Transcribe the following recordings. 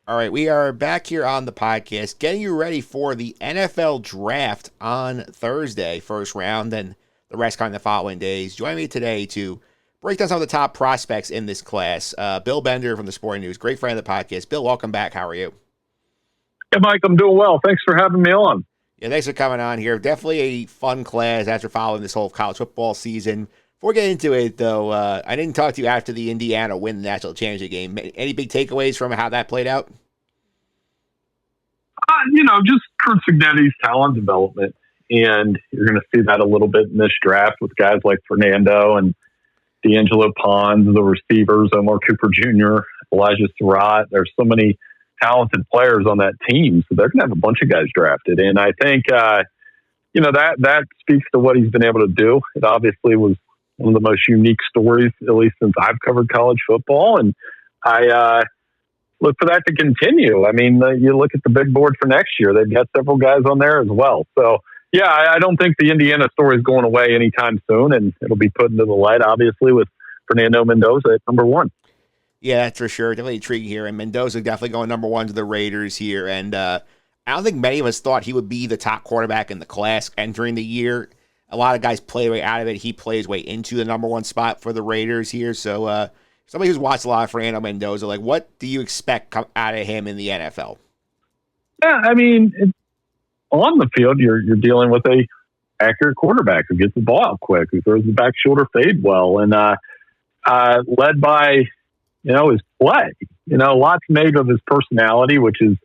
All right, we are back here on the podcast, getting you ready for the NFL draft on Thursday, first round, and the rest coming the following days. Joining me today to break down some of the top prospects in this class, Bill Bender from the Sporting News, great friend of the podcast. Bill, welcome back. How are you? Hey, Mike, I'm doing well. Thanks for having me on. Yeah, thanks for coming on here. Definitely a fun class after following this whole college football season. Before we get into it, though, I didn't talk to you after the Indiana win the national championship game. Any big takeaways from how that played out? Just Kurt Cignetti's talent development. And you're going to see that a little bit in this draft with guys like Fernando and D'Angelo Pons, the receivers, Omar Cooper Jr., Elijah Surratt. There's so many talented players on that team. So they're going to have a bunch of guys drafted. And I think, that speaks to what he's been able to do. It obviously was one of the most unique stories, at least since I've covered college football. And I look for that to continue. I mean, you look at the big board for next year, they've got several guys on there as well. So, yeah, I don't think the Indiana story is going away anytime soon, and it'll be put into the light, obviously, with Fernando Mendoza at number one. Yeah, that's for sure. Definitely intriguing here. And Mendoza definitely going number one to the Raiders here. And I don't think many of us thought he would be the top quarterback in the class entering the year. A lot of guys play way out of it. He plays way into the number one spot for the Raiders here. So somebody who's watched a lot of Fernando Mendoza, like, what do you expect out of him in the NFL? Yeah, I mean, on the field, you're dealing with a accurate quarterback who gets the ball out quick, who throws the back shoulder fade well, and led by his play. Lots made of his personality, which is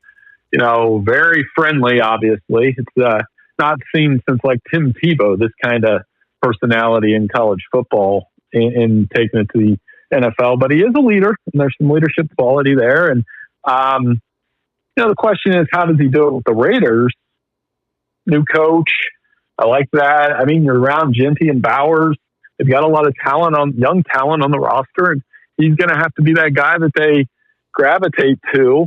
very friendly. Obviously, it's not seen since like Tim Tebow, this kind of personality in college football, and taking it to the NFL. But he is a leader, and there's some leadership quality there. And the question is, how does he do it with the Raiders? New coach. I like that. I mean, you're around Genty and Bowers. They've got a lot of young talent on the roster, and he's going to have to be that guy that they gravitate to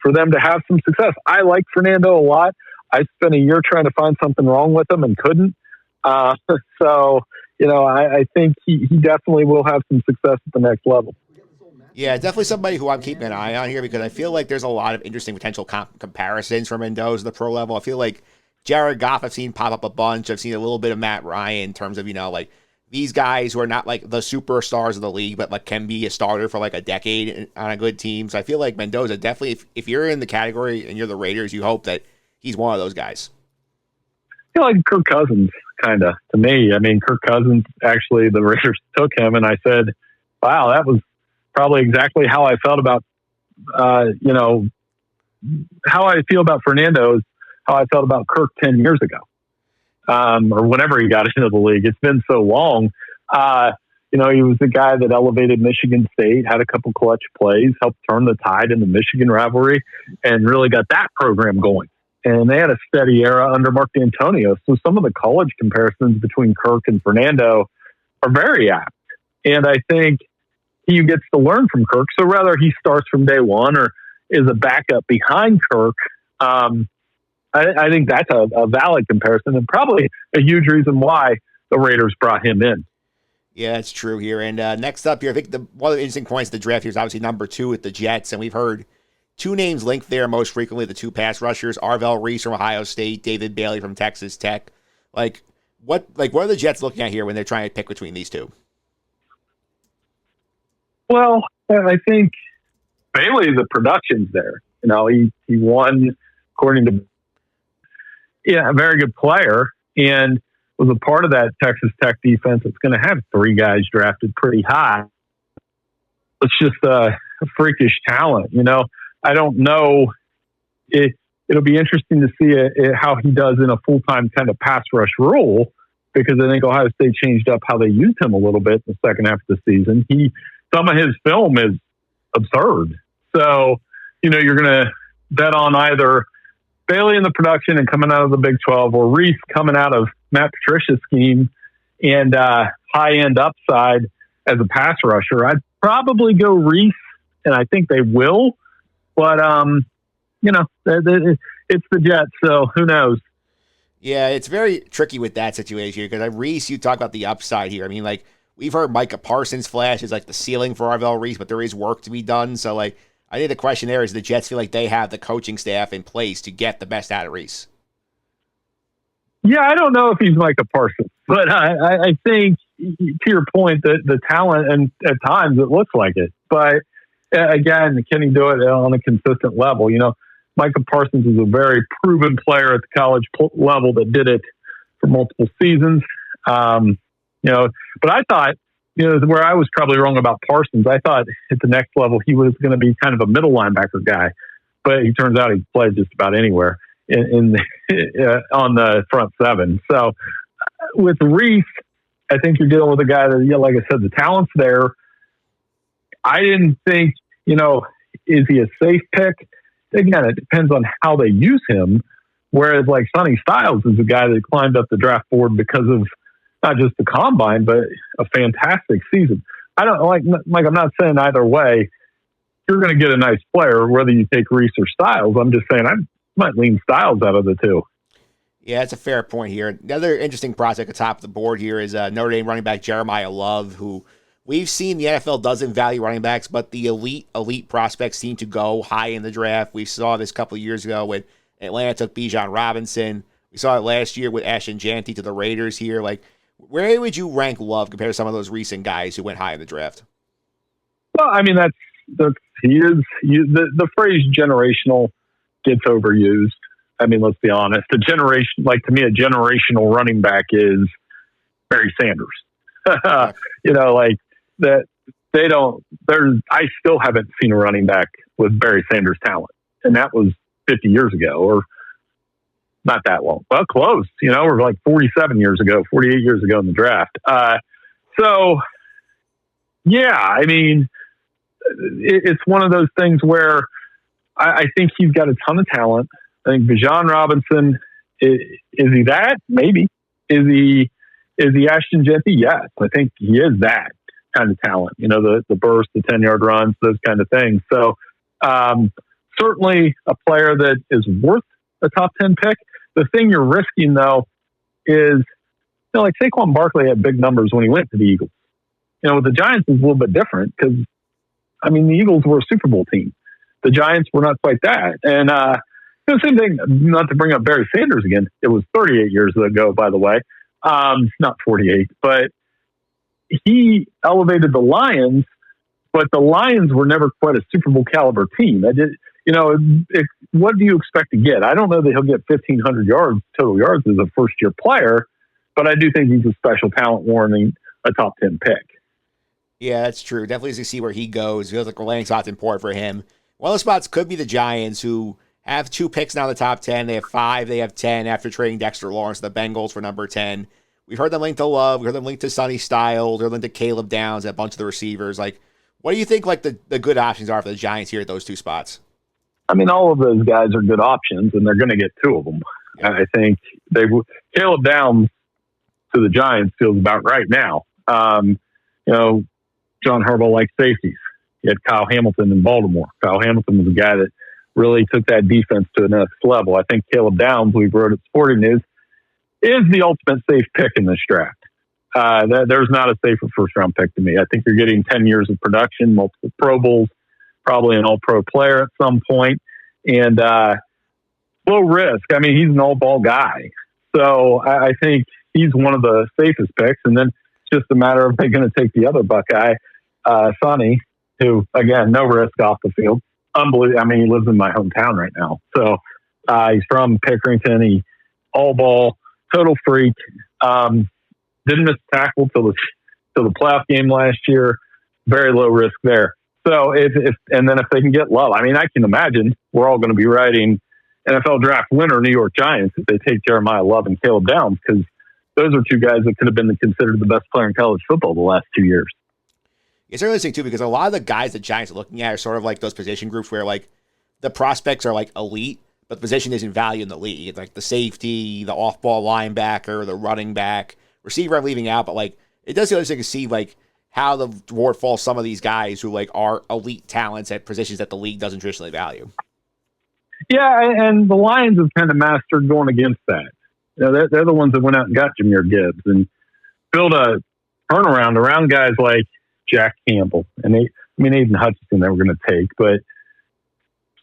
for them to have some success. I like Fernando a lot. I spent a year trying to find something wrong with him and couldn't. I think he definitely will have some success at the next level. Yeah, definitely somebody who I'm keeping an eye on here because I feel like there's a lot of interesting potential comparisons for Mendoza at the pro level. I feel like Jared Goff I've seen pop up a bunch. I've seen a little bit of Matt Ryan in terms of, these guys who are not like the superstars of the league, but like can be a starter for like a decade on a good team. So I feel like Mendoza definitely, if you're in the category and you're the Raiders, you hope that he's one of those guys. I feel like Kirk Cousins, kind of, to me. I mean, Kirk Cousins, actually, the Raiders took him, and I said, wow, that was probably exactly how I felt about, how I feel about Fernando is how I felt about Kirk 10 years ago, or whenever he got into the league. It's been so long. He was the guy that elevated Michigan State, had a couple clutch plays, helped turn the tide in the Michigan rivalry, and really got that program going. And they had a steady era under Mark D'Antonio. So some of the college comparisons between Kirk and Fernando are very apt. And I think he gets to learn from Kirk. So whether he starts from day one or is a backup behind Kirk, I think that's a valid comparison and probably a huge reason why the Raiders brought him in. Yeah, that's true here. And next up here, I think one of the interesting points of the draft here is obviously number 2 with the Jets. And we've heard two names linked there most frequently, the two pass rushers, Arvell Reese from Ohio State, David Bailey from Texas Tech. What are the Jets looking at here when they're trying to pick between these two? Well, I think Bailey, the production's there. He won, according to a very good player, and was a part of that Texas Tech defense that's going to have 3 guys drafted pretty high. It's just a freakish talent. I don't know. It'll be interesting to see how he does in a full-time kind of pass rush role, because I think Ohio State changed up how they used him a little bit in the second half of the season. Some of his film is absurd. So, you're going to bet on either Bailey in the production and coming out of the Big 12, or Reese coming out of Matt Patricia's scheme and high-end upside as a pass rusher. I'd probably go Reese, and I think they will. But, it's the Jets, so who knows? Yeah, it's very tricky with that situation because Reese, you talk about the upside here. I mean, we've heard Micah Parsons flash is the ceiling for Arvell Reese, but there is work to be done. So, I think the question there is the Jets feel like they have the coaching staff in place to get the best out of Reese. Yeah, I don't know if he's Micah Parsons, but I think, to your point, that the talent, and at times it looks like it. But again, can he do it on a consistent level? Micah Parsons is a very proven player at the college level that did it for multiple seasons. But I thought, where I was probably wrong about Parsons, I thought at the next level he was going to be kind of a middle linebacker guy, but he turns out he played just about anywhere on the front seven. So with Reese, I think you're dealing with a guy that, like I said, the talent's there. I didn't think, is he a safe pick? Again, it depends on how they use him. Whereas like Sonny Styles is a guy that climbed up the draft board because of not just the combine, but a fantastic season. I don't like, Mike, I'm not saying either way, you're going to get a nice player, whether you take Reese or Styles. I'm just saying I might lean Styles out of the two. Yeah, that's a fair point here. The other interesting prospect at the top of the board here is Notre Dame running back Jeremiah Love, who we've seen the NFL doesn't value running backs, but the elite prospects seem to go high in the draft. We saw this a couple of years ago when Atlanta took Bijan Robinson. We saw it last year with Ashton Janty to the Raiders here. Like, where would you rank Love compared to some of those recent guys who went high in the draft? Well, I mean, the phrase generational gets overused. I mean, let's be honest. To me, a generational running back is Barry Sanders. Like that. I still haven't seen a running back with Barry Sanders talent, and that was 50 years ago, or not that long. Well, close. We're like 47 years ago, 48 years ago in the draft. So, yeah, I mean, it's one of those things where I think he's got a ton of talent. I think Bijan Robinson, is he that? Maybe. Is he Ashton Jeanty? Yes. I think he is that kind of talent. The burst, the 10-yard runs, those kind of things. So certainly a player that is worth a top 10 pick. The thing you're risking, though, is, like Saquon Barkley had big numbers when he went to the Eagles. With the Giants, it's a little bit different because, I mean, the Eagles were a Super Bowl team. The Giants were not quite that. And the same thing, not to bring up Barry Sanders again, it was 38 years ago, by the way, not 48, but he elevated the Lions, but the Lions were never quite a Super Bowl caliber team. What do you expect to get? I don't know that he'll get 1,500 total yards as a first-year player, but I do think he's a special talent warranting a top 10 pick. Yeah, that's true. Definitely to see where he goes. It feels like the landing spot's important for him. One of the spots could be the Giants, who have 2 picks now in the top 10. They have 5. They have 10 after trading Dexter Lawrence to the Bengals for number 10. We've heard them linked to Love. We've heard them linked to Sonny Styles. They're linked to Caleb Downs, a bunch of the receivers. Like, what do you think like the good options are for the Giants here at those 2 spots? I mean, all of those guys are good options, and they're going to get 2 of them. Yeah. I think Caleb Downs to the Giants feels about right now. John Harbaugh likes safeties. You had Kyle Hamilton in Baltimore. Kyle Hamilton was a guy that really took that defense to the next level. I think Caleb Downs, we wrote at Sporting News, is the ultimate safe pick in this draft. There's not a safer first-round pick to me. I think you're getting 10 years of production, multiple Pro Bowls, probably an all-pro player at some point, and low risk. I mean, he's an all-ball guy. So I think he's one of the safest picks, and then it's just a matter of they're going to take the other Buckeye, Sonny, who, again, no risk off the field. Unbelievable. I mean, he lives in my hometown right now. So he's from Pickerington. He all-ball, total freak. Didn't miss a tackle till the playoff game last year. Very low risk there. So if they can get Love, I mean, I can imagine we're all going to be writing NFL draft winner New York Giants if they take Jeremiah Love and Caleb Downs, because those are 2 guys that could have been considered the best player in college football the last 2 years. It's really interesting too, because a lot of the guys the Giants are looking at are sort of like those position groups where like the prospects are like elite, but the position isn't valued in the league. It's like the safety, the off-ball linebacker, the running back, receiver I'm leaving out, but like it does feel interesting to see like how the board falls some of these guys who like are elite talents at positions that the league doesn't traditionally value. Yeah, and the Lions have kind of mastered going against that. They're the ones that went out and got Jahmyr Gibbs and built a turnaround around guys like Jack Campbell and Aiden Hutchinson they were going to take. But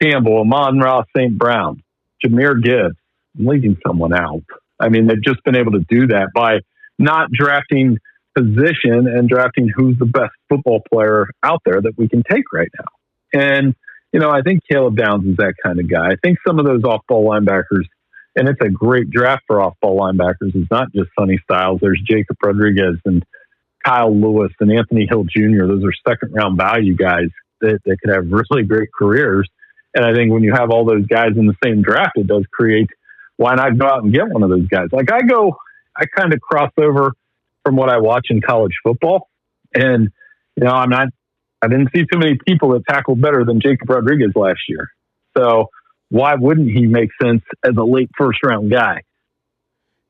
Campbell, Amon-Ra St. Brown, Jahmyr Gibbs. I'm leaving someone out. I mean, they've just been able to do that by not drafting position and drafting who's the best football player out there that we can take right now. And, I think Caleb Downs is that kind of guy. I think some of those off-ball linebackers, and it's a great draft for off-ball linebackers. It's not just Sonny Styles. There's Jacob Rodriguez and Kyle Lewis and Anthony Hill Jr. Those are second-round value guys that could have really great careers. And I think when you have all those guys in the same draft, it does create, why not go out and get one of those guys? Like I kind of cross over from what I watch in college football. And, I didn't see too many people that tackled better than Jacob Rodriguez last year. So why wouldn't he make sense as a late first round guy?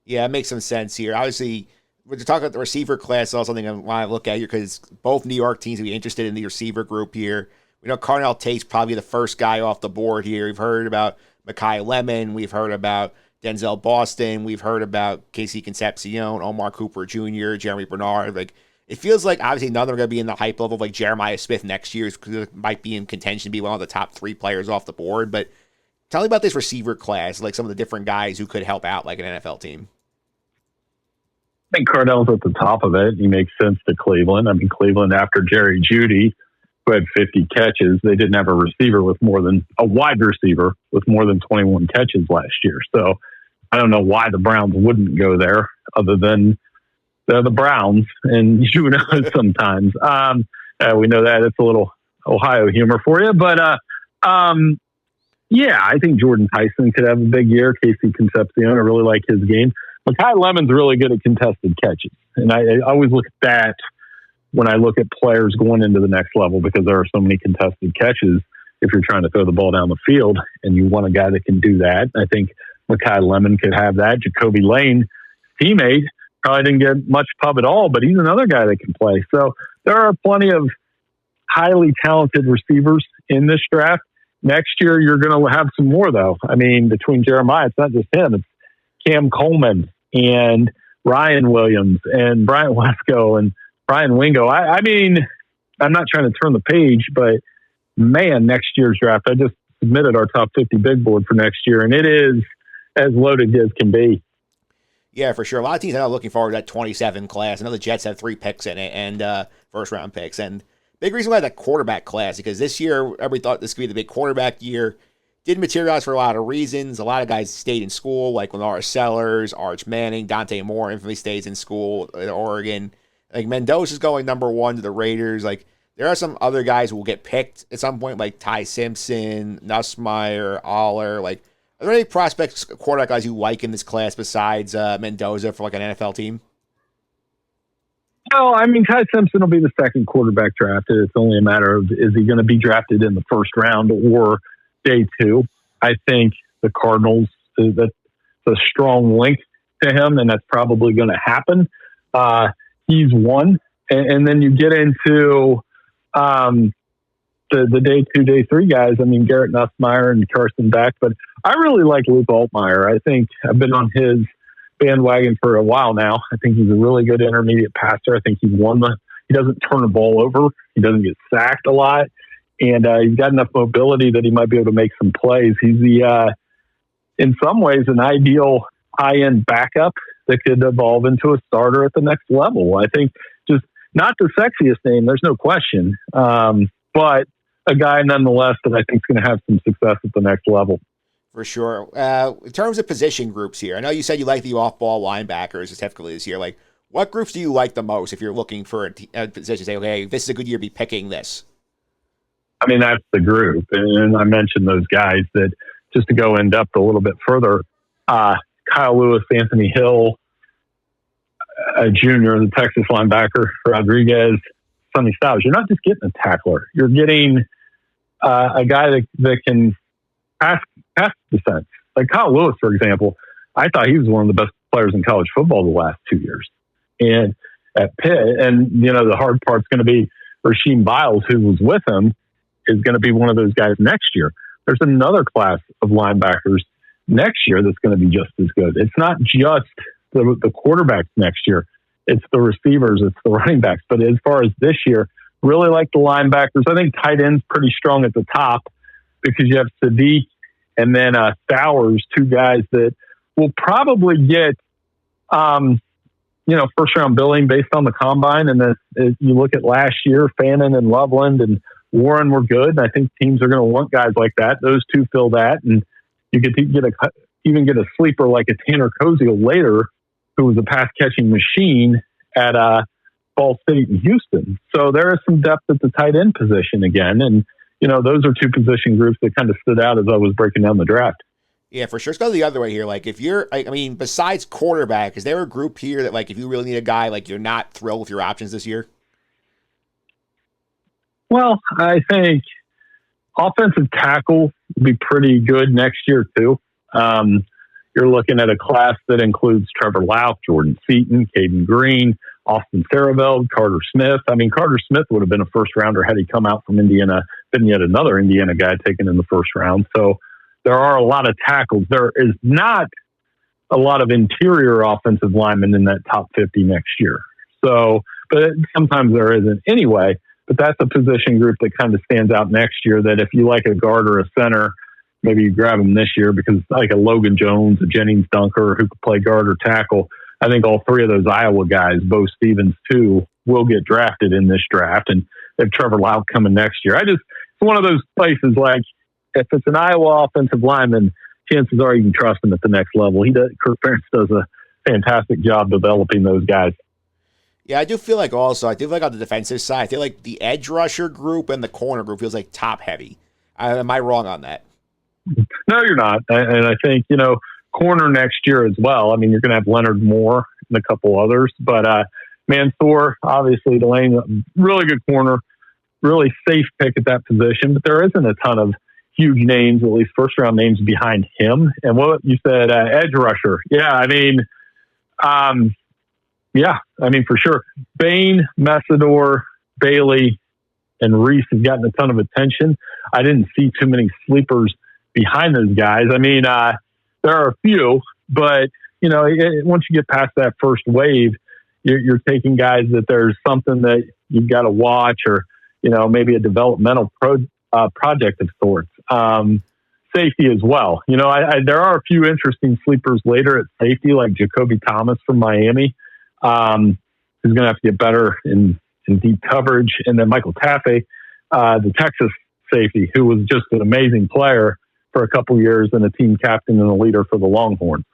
Yeah, it makes some sense here. Obviously, when you're talking about the receiver class, also something I want to look at here because both New York teams will be interested in the receiver group here. We know Carnell Tate's probably the first guy off the board here. We've heard about Mekhi Lemon. We've heard about Denzel Boston. We've heard about Casey Concepcion, Omar Cooper Jr., Jeremy Bernard. It feels like obviously none of them are going to be in the hype level of like Jeremiah Smith next year because it might be in contention to be one of the top 3 players off the board. But tell me about this receiver class, like some of the different guys who could help out like an NFL team. I think Cardell's at the top of it. He makes sense to Cleveland. I mean, Cleveland after Jerry Jeudy, who had 50 catches, they didn't have a wide receiver with more than 21 catches last year. So I don't know why the Browns wouldn't go there other than they're the Browns, and you know sometimes. We know that. It's a little Ohio humor for you. But, I think Jordan Tyson could have a big year. Casey Concepcion, I really like his game. Mekhi Lemon's really good at contested catches. And I always look at that when I look at players going into the next level because there are so many contested catches if you're trying to throw the ball down the field, and you want a guy that can do that. I think Mekhi Lemon could have that. Jacoby Lane, teammate, probably didn't get much pub at all, but he's another guy that can play. So there are plenty of highly talented receivers in this draft. Next year, you're going to have some more, though. I mean, between Jeremiah, it's not just him. It's Cam Coleman and Ryan Williams and Bryant Wesco and Brian Wingo. I mean, I'm not trying to turn the page, but man, next year's draft, I just submitted our top 50 big board for next year, and it is as loaded as can be. Yeah, for sure. A lot of teams are now looking forward to that 27 class. I know the Jets have 3 picks in it and first-round picks. And big reason why that quarterback class, because this year everybody thought this could be the big quarterback year. Didn't materialize for a lot of reasons. A lot of guys stayed in school, like Lenora Sellers, Arch Manning, Dante Moore infamously stays in school in Oregon. Like Mendoza's going number 1 to the Raiders. Like there are some other guys who will get picked at some point, like Ty Simpson, Nussmeier, Aller. Like, are there any prospects, quarterback guys you like in this class besides Mendoza for like an NFL team? No, I mean, Ty Simpson will be the second quarterback drafted. It's only a matter of, is he going to be drafted in the first round or day 2? I think the Cardinals, that's a strong link to him, and that's probably going to happen. He's one. And then you get into the day 2, day 3 guys. I mean, Garrett Nussmeier and Carson Beck, but I really like Luke Altmaier. I think I've been on his bandwagon for a while now. I think he's a really good intermediate passer. I think he doesn't turn the ball over. He doesn't get sacked a lot. And he's got enough mobility that he might be able to make some plays. He's in some ways, an ideal high-end backup that could evolve into a starter at the next level. I think just not the sexiest name, there's no question, but a guy nonetheless that I think is going to have some success at the next level. For sure. In terms of position groups here, I know you said you like the off-ball linebackers typically this year. Like, what groups do you like the most if you're looking for a position? Say, okay, this is a good year to be picking this. I mean, that's the group. And I mentioned those guys that, just to go in depth a little bit further, Kyle Lewis, Anthony Hill, Jr., the Texas linebacker, Rodriguez, Sonny Styles. You're not just getting a tackler. You're getting a guy that can pass defense. Like Kyle Lewis, for example, I thought he was one of the best players in college football the last 2 years. And at Pitt, and, the hard part's going to be Rasheem Biles, who was with him, is going to be one of those guys next year. There's another class of linebackers next year that's going to be just as good. It's not just the quarterbacks next year. It's the receivers. It's the running backs. But as far as this year, really like the linebackers. I think tight end's pretty strong at the top. because you have Sadiq and then Stowers, two guys that will probably get, first round billing based on the combine. And then if you look at last year, Fannin and Loveland and Warren were good. And I think teams are going to want guys like that. Those two fill that. And you could even get a sleeper like a Tanner Koziel later, who was a pass catching machine at Ball State and Houston. So there is some depth at the tight end position again. And, those are two position groups that kind of stood out as I was breaking down the draft. Yeah, for sure. Let's go the other way here. Like, if you're, besides quarterback, is there a group here that, like, if you really need a guy, like, you're not thrilled with your options this year? Well, I think offensive tackle will be pretty good next year, too. You're looking at a class that includes Trevor Lauk, Jordan Seaton, Caden Green, Austin Saraveld, Carter Smith. Carter Smith would have been a first rounder had he come out from Indiana, been yet another Indiana guy taken in the first round. So there are a lot of tackles. There is not a lot of interior offensive linemen in that top 50 next year. So, but sometimes there isn't anyway. But that's a position group that kind of stands out next year, that if you like a guard or a center, maybe you grab them this year, because like a Logan Jones, a Jennings Dunker who could play guard or tackle. I think all three of those Iowa guys, Bo Stevens too, will get drafted in this draft. And if Trevor Lauk coming next year, it's one of those places like, if it's an Iowa offensive lineman, chances are you can trust him at the next level. Kirk Ferentz does a fantastic job developing those guys. Yeah, I do feel like on the defensive side, I feel like the edge rusher group and the corner group feels like top heavy. Am I wrong on that? No, you're not. And I think, corner next year as well. You're going to have Leonard Moore and a couple others, but Mansour, obviously, Delane, really good corner, really safe pick at that position, but there isn't a ton of huge names, at least first round names behind him. And what you said, edge rusher. Yeah. For sure. Bain, Messidor, Bailey, and Reese have gotten a ton of attention. I didn't see too many sleepers behind those guys. There are a few, but once you get past that first wave, you're taking guys that there's something that you've got to watch, or maybe a developmental project of sorts. Safety as well. There are a few interesting sleepers later at safety, like Jacoby Thomas from Miami, who's going to have to get better in deep coverage, and then Michael Taffey, the Texas safety, who was just an amazing player for a couple years and a team captain and a leader for the Longhorns.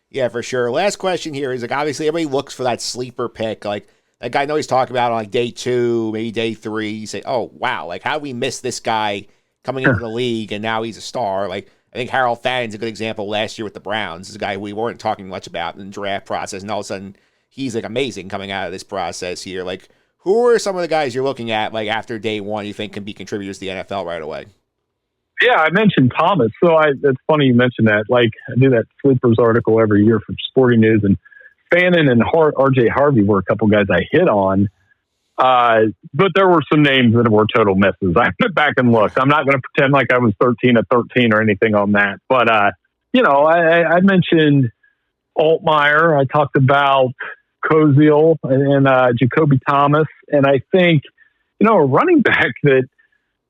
Yeah, for sure. Last question here is, like, obviously everybody looks for that sleeper pick. Like guy I know he's talking about on like day 2, maybe day 3. You say, oh, wow, like how do we miss this guy coming into the league and now he's a star? Like, I think Harold Fannon's a good example last year with the Browns. This is a guy we weren't talking much about in the draft process, and all of a sudden he's like amazing coming out of this process here. Like, who are some of the guys you're looking at, like, after day 1 you think can be contributors to the NFL right away? Yeah, I mentioned Thomas. So it's funny you mentioned that. Like, I do that sleepers article every year for Sporting News, and Fannin and RJ Harvey were a couple guys I hit on. But there were some names that were total misses. I went back and looked. I'm not going to pretend like I was 13 at 13 or anything on that. But, I mentioned Altmaier. I talked about Koziel and Jacoby Thomas. And I think, a running back that,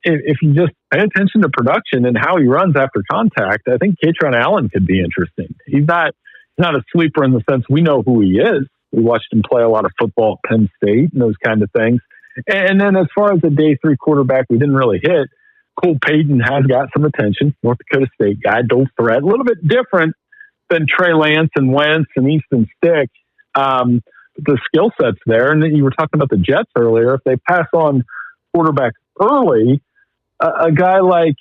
if you just pay attention to production and how he runs after contact, I think Katron Allen could be interesting. He's not a sleeper in the sense we know who he is. We watched him play a lot of football at Penn State and those kind of things. And then as far as the day 3 quarterback we didn't really hit, Cole Payton has got some attention. North Dakota State guy, dual threat, a little bit different than Trey Lance and Wentz and Easton Stick. The skill set's there. And then you were talking about the Jets earlier. If they pass on quarterback early, a guy like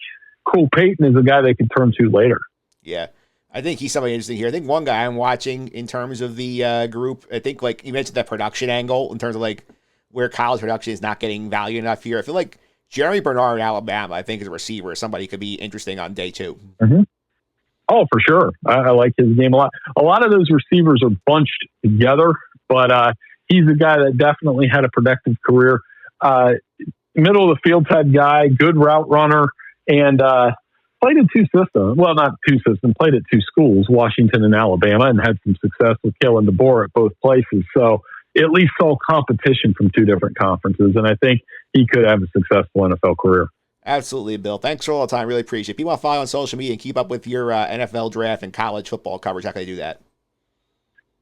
Cole Payton is a guy they could turn to later. Yeah. I think he's somebody interesting here. I think one guy I'm watching in terms of the group, I think, like, you mentioned that production angle in terms of, like, where college production is not getting value enough here. I feel like Jeremy Bernard in Alabama, I think, as a receiver, somebody could be interesting on day 2. Mm-hmm. Oh, for sure. I like his game a lot. A lot of those receivers are bunched together, but he's a guy that definitely had a productive career. Middle of the field type guy, good route runner, and played in 2 systems. Well, not 2 systems, played at 2 schools, Washington and Alabama, and had some success with Kalen DeBoer at both places. So at least saw competition from 2 different conferences, and I think he could have a successful NFL career. Absolutely, Bill. Thanks for all the time. Really appreciate it. If you want to follow on social media and keep up with your NFL draft and college football coverage, how can I do that?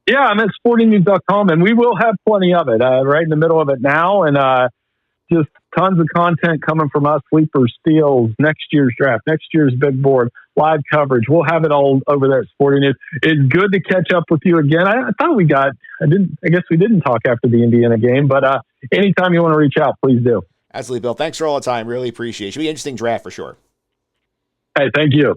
Yeah, I'm at sportingnews.com, and we will have plenty of it right in the middle of it now. And just tons of content coming from us, sleeper steals, next year's draft, next year's big board, live coverage. We'll have it all over there at Sporting News. It's good to catch up with you again. I thought I guess we didn't talk after the Indiana game, but anytime you want to reach out, please do. Absolutely, Bill. Thanks for all the time. Really appreciate it. Should be an interesting draft for sure. Hey, thank you.